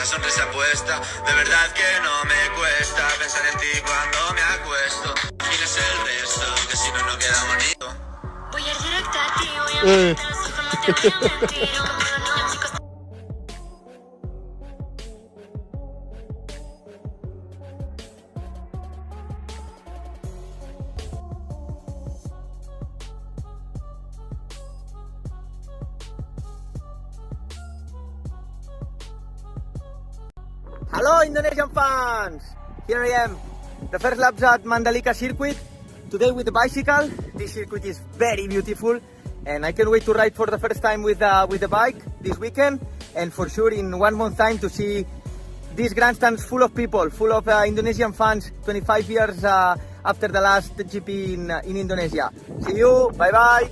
sonrisa puesta. De verdad que no me cuesta pensar en ti cuando me acuesto. Tienes el resto, que si no, no queda bonito. Voy a ir directo a ti, voy a mirarte a los ojos, no te voy a mentir. No me puedo ni chicos. Hello Indonesian fans! Here I am, the first laps at Mandalika circuit, today with the bicycle. This circuit is very beautiful and I can't wait to ride for the first time with the bike this weekend, and for sure in 1 month time to see these grandstands full of people, full of Indonesian fans 25 years after the last GP in Indonesia. See you, bye bye!